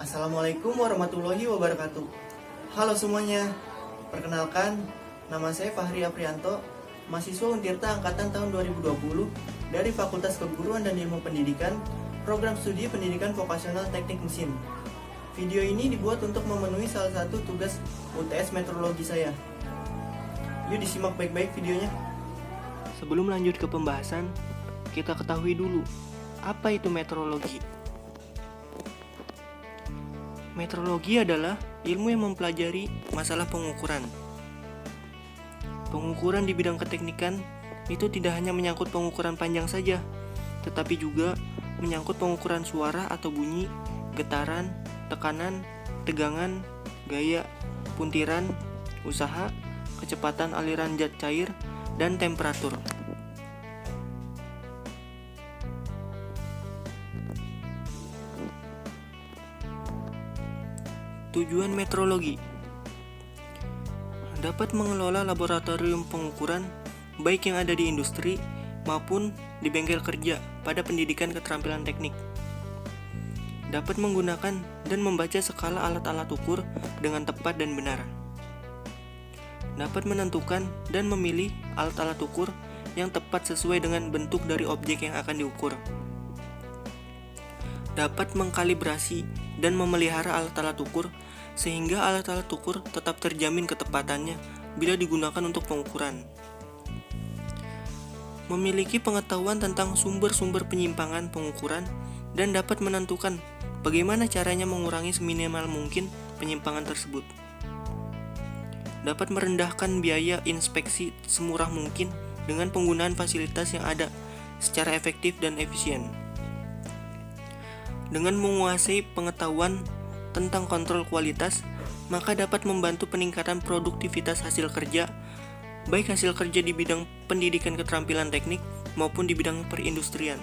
Assalamualaikum warahmatullahi wabarakatuh. Halo semuanya, perkenalkan, nama saya Fahri Aprianto, mahasiswa Untirta Angkatan tahun 2020 dari Fakultas Keguruan dan Ilmu Pendidikan, Program Studi Pendidikan Vokasional Teknik Mesin. Video ini dibuat untuk memenuhi salah satu tugas UTS meteorologi saya. Yuk disimak baik-baik videonya. Sebelum lanjut ke pembahasan, kita ketahui dulu, apa itu meteorologi? Meteorologi adalah ilmu yang mempelajari masalah pengukuran. Pengukuran di bidang keteknikan itu tidak hanya menyangkut pengukuran panjang saja, tetapi juga menyangkut pengukuran suara atau bunyi, getaran, tekanan, tegangan, gaya, puntiran, usaha, kecepatan aliran zat cair, dan temperatur. Tujuan meteorologi dapat mengelola laboratorium pengukuran baik yang ada di industri maupun di bengkel kerja pada pendidikan keterampilan teknik. Dapat menggunakan dan membaca skala alat-alat ukur dengan tepat dan benar. Dapat menentukan dan memilih alat-alat ukur yang tepat sesuai dengan bentuk dari objek yang akan diukur. Dapat mengkalibrasi dan memelihara alat-alat ukur sehingga alat-alat ukur tetap terjamin ketepatannya bila digunakan untuk pengukuran. Memiliki pengetahuan tentang sumber-sumber penyimpangan pengukuran dan dapat menentukan bagaimana caranya mengurangi seminimal mungkin penyimpangan tersebut. Dapat merendahkan biaya inspeksi semurah mungkin dengan penggunaan fasilitas yang ada secara efektif dan efisien. Dengan menguasai pengetahuan tentang kontrol kualitas, maka dapat membantu peningkatan produktivitas hasil kerja, baik hasil kerja di bidang pendidikan keterampilan teknik maupun di bidang perindustrian.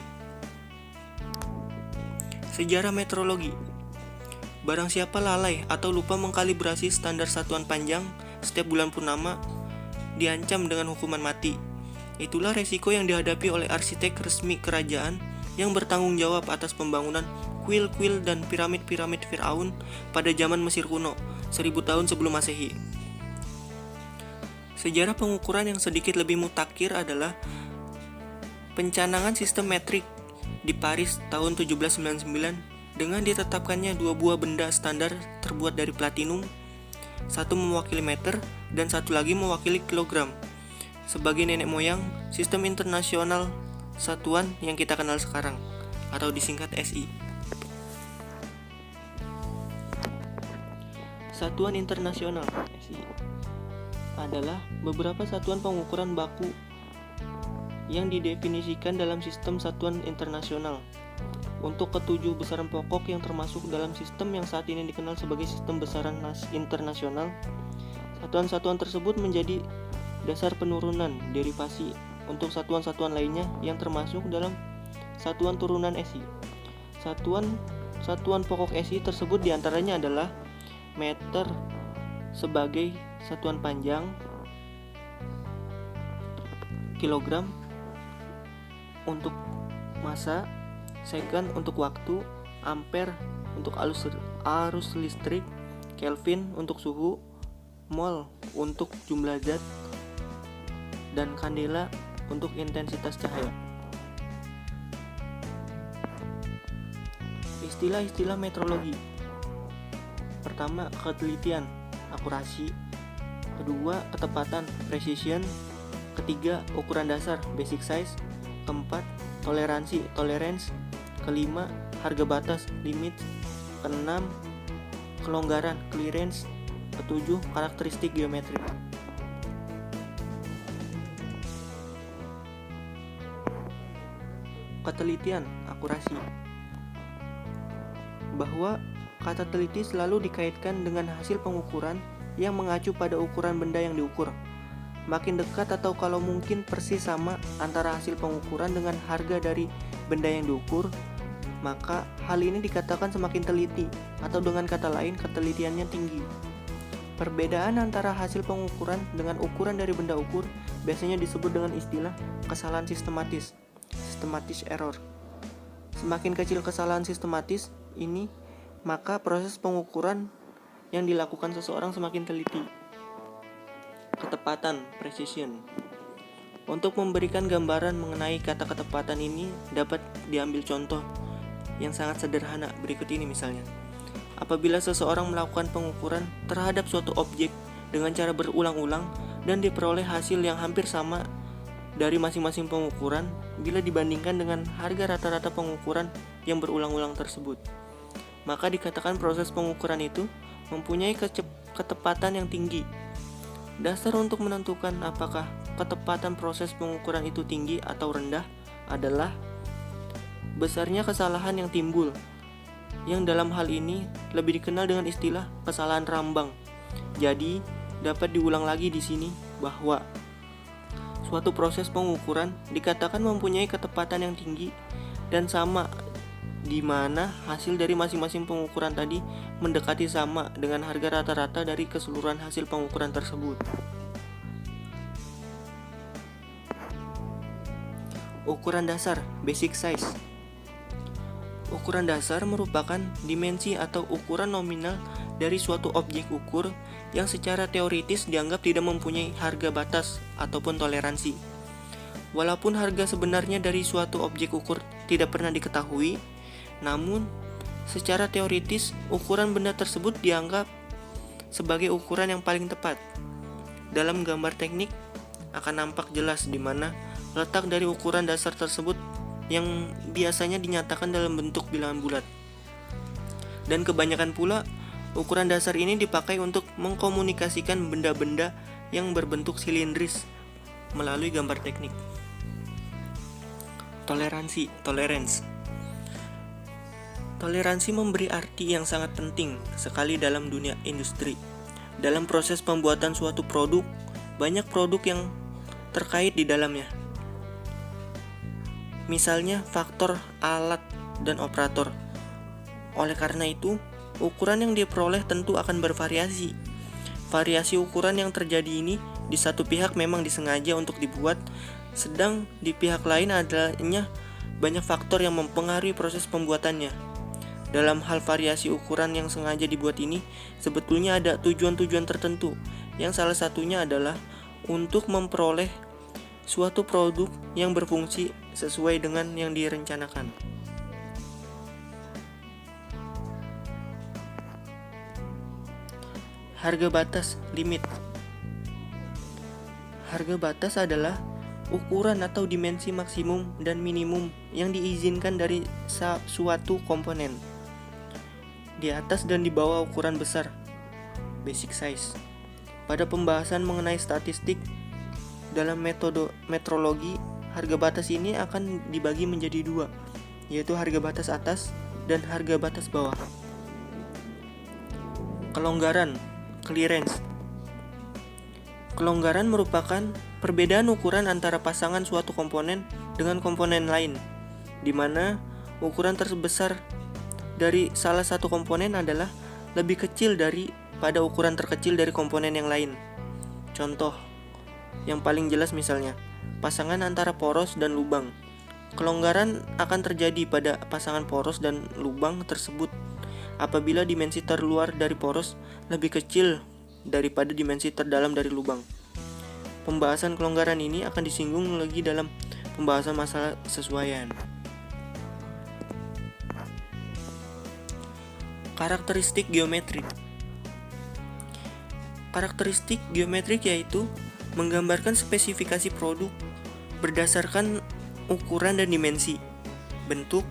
Sejarah meteorologi. Barang siapa lalai atau lupa mengkalibrasi standar satuan panjang setiap bulan purnama, diancam dengan hukuman mati. Itulah resiko yang dihadapi oleh arsitek resmi kerajaan yang bertanggung jawab atas pembangunan kuil-kuil dan piramid-piramid Firaun pada zaman Mesir kuno, 1000 tahun sebelum Masehi. Sejarah pengukuran yang sedikit lebih mutakhir adalah pencanangan sistem metrik di Paris tahun 1799 dengan ditetapkannya dua buah benda standar terbuat dari platinum, satu mewakili meter dan satu lagi mewakili kilogram, sebagai nenek moyang sistem internasional satuan yang kita kenal sekarang, atau disingkat SI. Satuan internasional SI adalah beberapa satuan pengukuran baku yang didefinisikan dalam sistem satuan internasional untuk ketujuh besaran pokok yang termasuk dalam sistem yang saat ini dikenal sebagai sistem besaran internasional. Satuan-satuan tersebut menjadi dasar penurunan derivasi untuk satuan-satuan lainnya yang termasuk dalam satuan turunan SI. Satuan pokok SI tersebut diantaranya adalah meter sebagai satuan panjang, kilogram untuk massa, second untuk waktu, ampere untuk arus listrik, kelvin untuk suhu, mol untuk jumlah zat, dan kandela untuk intensitas cahaya. Istilah-istilah meteorologi. Pertama, ketelitian, akurasi. Kedua, ketepatan, precision. Ketiga, ukuran dasar, basic size. Keempat, toleransi, tolerance. Kelima, harga batas, limit. Keenam, kelonggaran, clearance. Ketujuh, karakteristik geometrik. Ketelitian, akurasi. Bahwa kata teliti selalu dikaitkan dengan hasil pengukuran yang mengacu pada ukuran benda yang diukur. Makin dekat atau kalau mungkin persis sama antara hasil pengukuran dengan harga dari benda yang diukur, maka hal ini dikatakan semakin teliti, atau dengan kata lain ketelitiannya tinggi. Perbedaan antara hasil pengukuran dengan ukuran dari benda ukur biasanya disebut dengan istilah kesalahan sistematis, systematic error. Semakin kecil kesalahan sistematis ini, maka proses pengukuran yang dilakukan seseorang semakin teliti. Ketepatan, precision. Untuk memberikan gambaran mengenai kata ketepatan ini dapat diambil contoh yang sangat sederhana berikut ini misalnya. Apabila seseorang melakukan pengukuran terhadap suatu objek dengan cara berulang-ulang dan diperoleh hasil yang hampir sama dari masing-masing pengukuran bila dibandingkan dengan harga rata-rata pengukuran yang berulang-ulang tersebut, maka dikatakan proses pengukuran itu mempunyai ketepatan yang tinggi. Dasar untuk menentukan apakah ketepatan proses pengukuran itu tinggi atau rendah adalah besarnya kesalahan yang timbul, yang dalam hal ini lebih dikenal dengan istilah kesalahan rambang. Jadi, dapat diulang lagi di sini bahwa suatu proses pengukuran dikatakan mempunyai ketepatan yang tinggi dan sama, di mana hasil dari masing-masing pengukuran tadi mendekati sama dengan harga rata-rata dari keseluruhan hasil pengukuran tersebut. Ukuran dasar, basic size. Ukuran dasar merupakan dimensi atau ukuran nominal dari suatu objek ukur yang secara teoritis dianggap tidak mempunyai harga batas ataupun toleransi. Walaupun harga sebenarnya dari suatu objek ukur tidak pernah diketahui, namun secara teoritis ukuran benda tersebut dianggap sebagai ukuran yang paling tepat. Dalam gambar teknik akan nampak jelas di mana letak dari ukuran dasar tersebut yang biasanya dinyatakan dalam bentuk bilangan bulat. Dan kebanyakan pula ukuran dasar ini dipakai untuk mengkomunikasikan benda-benda yang berbentuk silindris melalui gambar teknik. Toleransi. Toleransi memberi arti yang sangat penting sekali dalam dunia industri. Dalam proses pembuatan suatu produk, banyak produk yang terkait di dalamnya. Misalnya faktor alat dan operator. Oleh karena itu, ukuran yang diperoleh tentu akan bervariasi. Variasi ukuran yang terjadi ini di satu pihak memang disengaja untuk dibuat, sedang di pihak lain adanya banyak faktor yang mempengaruhi proses pembuatannya. Dalam hal variasi ukuran yang sengaja dibuat ini, sebetulnya ada tujuan-tujuan tertentu, yang salah satunya adalah untuk memperoleh suatu produk yang berfungsi sesuai dengan yang direncanakan. Harga batas, limit. Harga batas adalah ukuran atau dimensi maksimum dan minimum yang diizinkan dari suatu komponen. Di atas dan di bawah ukuran besar, basic size. Pada pembahasan mengenai statistik dalam metode metrologi, harga batas ini akan dibagi menjadi dua, yaitu harga batas atas dan harga batas bawah. Kelonggaran, clearance. Kelonggaran merupakan perbedaan ukuran antara pasangan suatu komponen dengan komponen lain, di mana ukuran terbesar dari salah satu komponen adalah lebih kecil daripada ukuran terkecil dari komponen yang lain. Contoh yang paling jelas misalnya, pasangan antara poros dan lubang. Kelonggaran akan terjadi pada pasangan poros dan lubang tersebut apabila dimensi terluar dari poros lebih kecil daripada dimensi terdalam dari lubang. Pembahasan kelonggaran ini akan disinggung lagi dalam pembahasan masalah sesuaian. Karakteristik geometrik. Karakteristik geometrik yaitu menggambarkan spesifikasi produk berdasarkan ukuran dan dimensi, bentuk,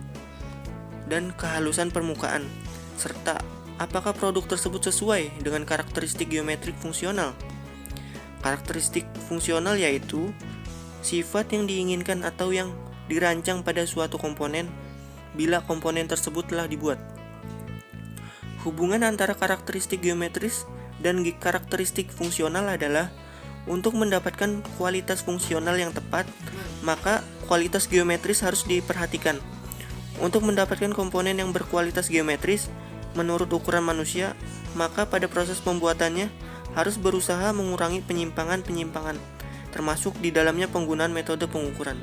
dan kehalusan permukaan, serta apakah produk tersebut sesuai dengan karakteristik geometrik fungsional. Karakteristik fungsional yaitu sifat yang diinginkan atau yang dirancang pada suatu komponen bila komponen tersebut telah dibuat. Hubungan antara karakteristik geometris dan karakteristik fungsional adalah untuk mendapatkan kualitas fungsional yang tepat, maka kualitas geometris harus diperhatikan. Untuk mendapatkan komponen yang berkualitas geometris menurut ukuran manusia, maka pada proses pembuatannya harus berusaha mengurangi penyimpangan-penyimpangan, termasuk di dalamnya penggunaan metode pengukuran.